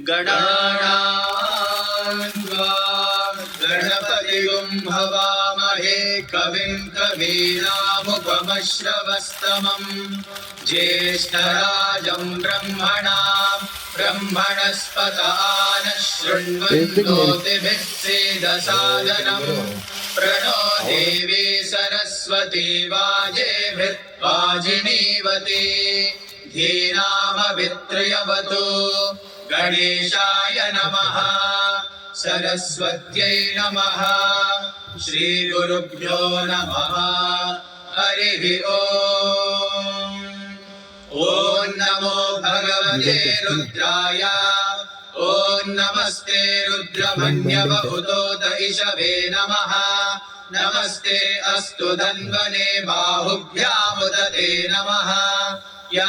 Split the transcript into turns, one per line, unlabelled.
गणानां त्वा गणपतिगुं हवामहे कविं कवीनामुपमश्रवस्तमम् ज्येष्ठराजं ब्रह्मणस्पत नः शृण्वन्नोतिभिः सीदसादनम् प्रणो देवी सरस्वती वाजेभिर्वाजिनीवती धीनामभित्रयवतु गणेशाय नमः सरस्वत्यै नमः श्रीगुरुभ्यो नमः हरिः ओम् ॐ नमो भगवते रुद्राय ॐ नमस्ते रुद्रमन्यवहुतोत इषवे नमः नमस्ते अस्तु धन्वने बाहुभ्यामुदते नमः या